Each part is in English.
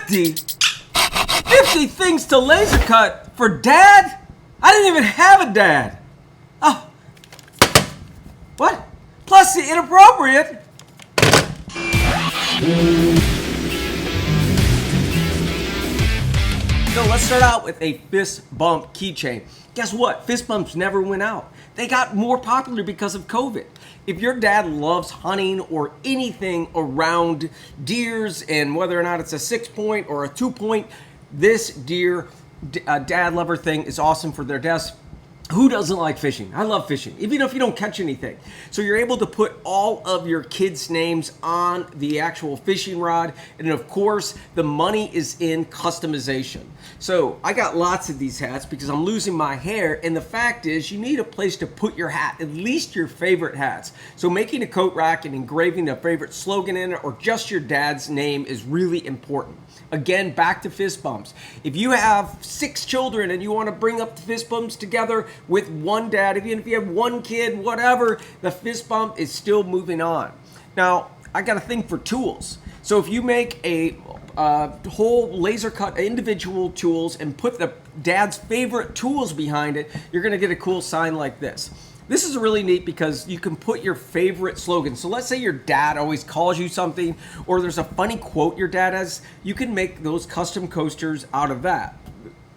50? 50 things to laser cut for dad? I didn't even have a dad. Oh. What? Plus the inappropriate. So let's start out with a fist bump keychain. Guess what? Fist bumps never went out. They got more popular because of COVID. If your dad loves hunting or anything around deers, and whether or not it's a 6-point or a 2-point, this deer dad lover thing is awesome for their dads. Who doesn't like fishing? I love fishing, even if you don't catch anything. So you're able to put all of your kids' names on the actual fishing rod. And of course, the money is in customization. So I got lots of these hats because I'm losing my hair. And the fact is, you need a place to put your hat, at least your favorite hats. So making a coat rack and engraving a favorite slogan in it or just your dad's name is really important. Again, back to fist bumps. If you have 6 children and you want to bring up the fist bumps together with one dad, even if you have one kid, whatever, the fist bump is still moving on. Now, I got a thing for tools. So if you make a whole laser cut individual tools and put the dad's favorite tools behind it, you're going to get a cool sign like this. This is really neat because you can put your favorite slogan. So let's say your dad always calls you something, or there's a funny quote your dad has. You can make those custom coasters out of that.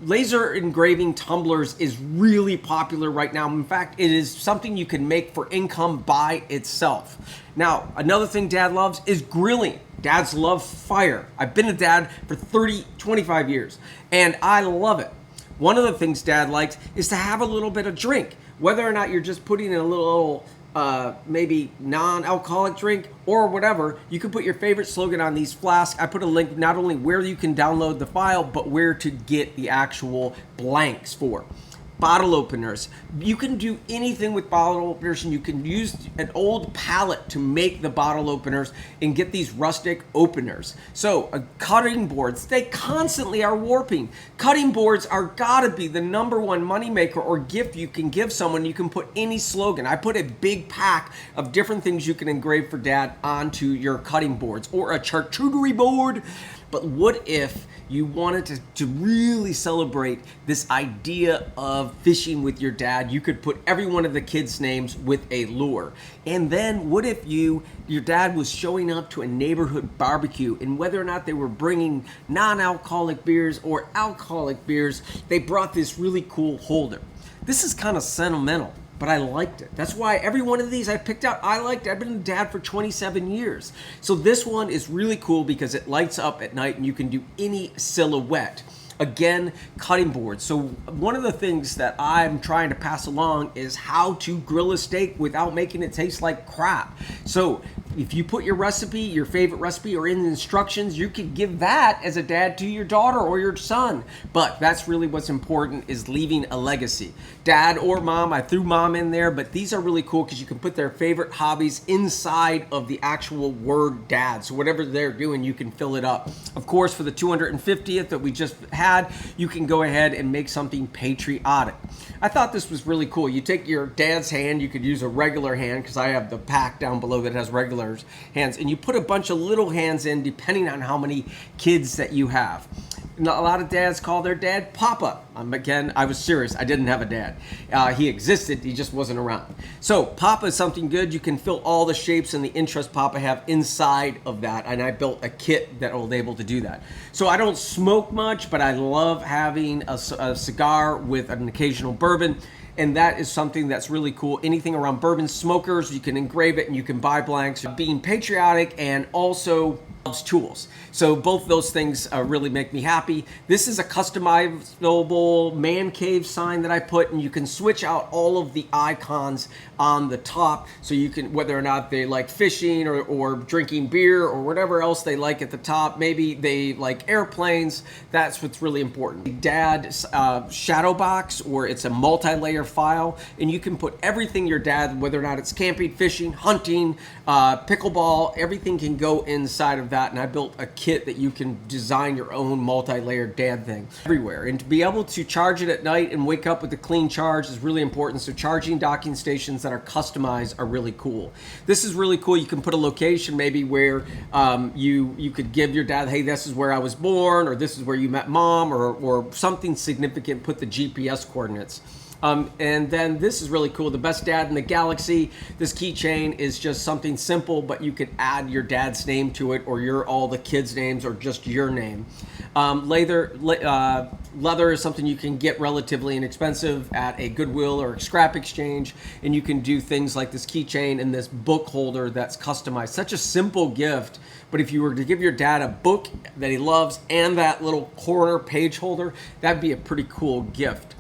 Laser engraving tumblers is really popular right now. In fact, it is something you can make for income by itself. Now, another thing dad loves is grilling. Dads love fire. I've been a dad for 25 years, and I love it. One of the things dad likes is to have a little bit of drink. Whether or not you're just putting in a little maybe non-alcoholic drink or whatever, you can put your favorite slogan on these flasks. I put a link not only where you can download the file, but where to get the actual blanks for. Bottle openers. You can do anything with bottle openers, and you can use an old pallet to make the bottle openers and get these rustic openers. So cutting boards, they constantly are warping. Cutting boards are gotta be the #1 moneymaker or gift you can give someone. You can put any slogan. I put a big pack of different things you can engrave for dad onto your cutting boards or a charcuterie board. But what if you wanted to really celebrate this idea of fishing with your dad? You could put every one of the kids' names with a lure. And then what if your dad was showing up to a neighborhood barbecue, and whether or not they were bringing non-alcoholic beers or alcoholic beers, they brought this really cool holder. This is kind of sentimental, but I liked it. That's why every one of these I picked out, I liked it. I've been a dad for 27 years. So this one is really cool because it lights up at night and you can do any silhouette. Again, cutting boards. So one of the things that I'm trying to pass along is how to grill a steak without making it taste like crap. So if you put your recipe, your favorite recipe, or in the instructions, you can give that as a dad to your daughter or your son. But that's really what's important, is leaving a legacy. Dad or mom, I threw mom in there, but these are really cool because you can put their favorite hobbies inside of the actual word dad. So whatever they're doing, you can fill it up. Of course, for the 250th that we just had, you can go ahead and make something patriotic. I thought this was really cool. You take your dad's hand, you could use a regular hand because I have the pack down below that has regular hands, and you put a bunch of little hands in depending on how many kids that you have. A lot of dads call their dad Papa. Again, I was serious. I didn't have a dad. He existed. He just wasn't around. So Papa is something good. You can fill all the shapes and the interests Papa have inside of that. And I built a kit that was able to do that. So I don't smoke much, but I love having a cigar with an occasional bourbon. And that is something that's really cool. Anything around bourbon smokers, you can engrave it and you can buy blanks. Being patriotic and also tools. So both those things really make me happy. This is a customizable man cave sign that I put, and you can switch out all of the icons on the top, so you can, whether or not they like fishing or drinking beer or whatever else they like at the top. Maybe they like airplanes. That's what's really important. Dad shadow box, or it's a multi-layer file, and you can put everything your dad, whether or not it's camping, fishing, hunting, pickleball, everything can go inside of that, and I built a kit that you can design your own multi-layered dad thing everywhere. And to be able to charge it at night and wake up with a clean charge is really important. So charging docking stations that are customized are really cool. This is really cool. You can put a location maybe where you could give your dad, hey, this is where I was born, or this is where you met mom, or something significant. Put the GPS coordinates. And then this is really cool. The best dad in the galaxy. This keychain is just something simple, but you could add your dad's name to it, or all the kids' names, or just your name. Leather is something you can get relatively inexpensive at a Goodwill or a scrap exchange, and you can do things like this keychain and this book holder that's customized. Such a simple gift, but if you were to give your dad a book that he loves and that little corner page holder, that'd be a pretty cool gift.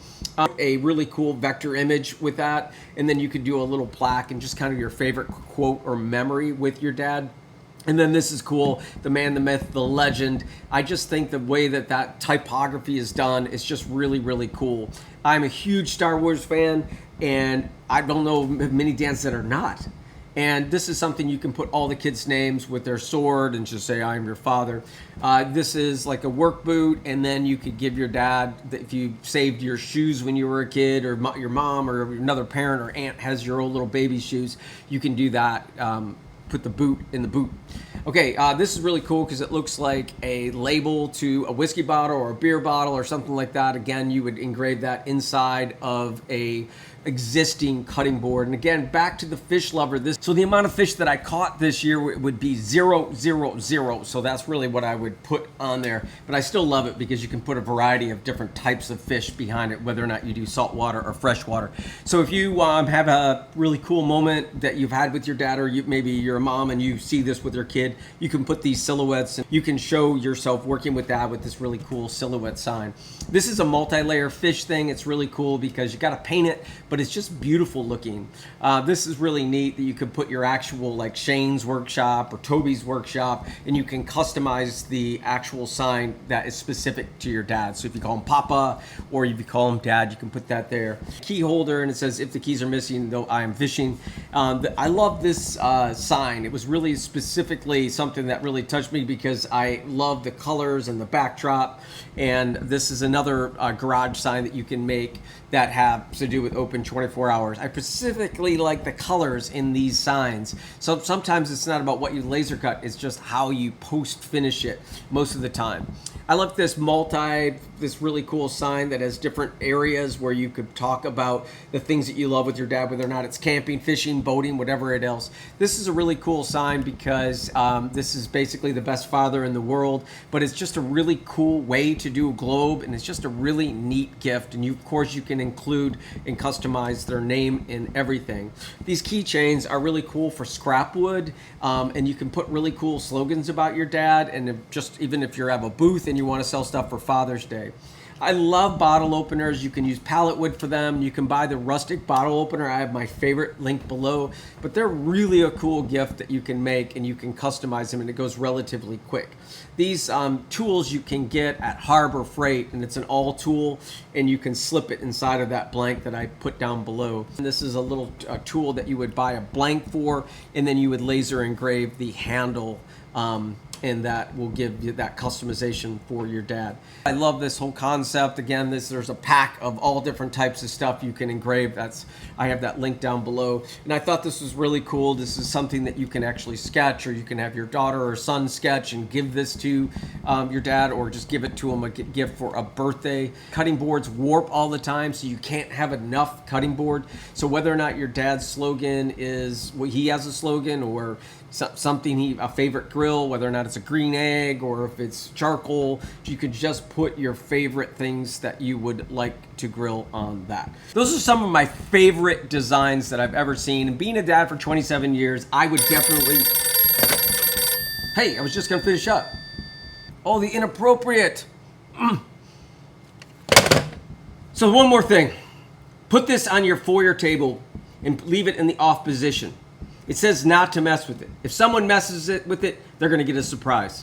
A really cool vector image with that, and then you could do a little plaque and just kind of your favorite quote or memory with your dad. And then this is cool, the man, the myth, the legend. I just think the way that typography is done is just really, really cool. I'm a huge Star Wars fan, and I don't know many dads that are not. And this is something you can put all the kids' names with their sword and just say, I am your father. This is like a work boot, and then you could give your dad, if you saved your shoes when you were a kid, or your mom or another parent or aunt has your old little baby shoes, you can do that. Put the boot in the boot. Okay, this is really cool because it looks like a label to a whiskey bottle or a beer bottle or something like that. Again, you would engrave that inside of a existing cutting board. And again, back to the fish lover. So the amount of fish that I caught this year would be 0, 0, 0. So that's really what I would put on there. But I still love it because you can put a variety of different types of fish behind it, whether or not you do saltwater or freshwater. So if you have a really cool moment that you've had with your dad, or maybe you're a mom and you see this with your kid, you can put these silhouettes and you can show yourself working with dad with this really cool silhouette sign. This is a multi-layer fish thing. It's really cool because you got to paint it, but it's just beautiful looking. This is really neat that you could put your actual, like Shane's workshop or Toby's workshop, and you can customize the actual sign that is specific to your dad. So if you call him Papa or if you call him Dad, you can put that there. Key holder, and it says, if the keys are missing, though I am fishing. I love this sign. It was really specifically something that really touched me because I love the colors and the backdrop. And this is another garage sign that you can make that have to do with open 24 hours. I specifically like the colors in these signs. So sometimes it's not about what you laser cut, it's just how you post finish it most of the time. I love this really cool sign that has different areas where you could talk about the things that you love with your dad, whether or not it's camping, fishing, boating, whatever it else. This is a really cool sign because this is basically the best father in the world, but it's just a really cool way to do a globe, and it's just a really neat gift. And of course, you can include and customize their name in everything. These keychains are really cool for scrap wood, and you can put really cool slogans about your dad, and even if you have a booth and you want to sell stuff for Father's Day. I love bottle openers. You can use pallet wood for them. You can buy the rustic bottle opener. I have my favorite link below, but they're really a cool gift that you can make, and you can customize them, and it goes relatively quick. These tools you can get at Harbor Freight, and it's an all tool, and you can slip it inside of that blank that I put down below. And this is a little tool that you would buy a blank for, and then you would laser engrave the handle, and that will give you that customization for your dad. I love this whole concept. Again, there's a pack of all different types of stuff you can engrave. I have that link down below. And I thought this was really cool. This is something that you can actually sketch, or you can have your daughter or son sketch and give this to your dad, or just give it to him a gift for a birthday. Cutting boards warp all the time, so you can't have enough cutting board. So whether or not your dad's slogan is, he has a slogan, or something, a favorite grill, whether or not it's a green egg or if it's charcoal, you could just put your favorite things that you would like to grill on that. Those are some of my favorite designs that I've ever seen. And being a dad for 27 years, I would definitely... Hey, I was just gonna finish up. Oh, the inappropriate. So one more thing. Put this on your foyer table and leave it in the off position. It says not to mess with it. If someone messes with it, they're going to get a surprise.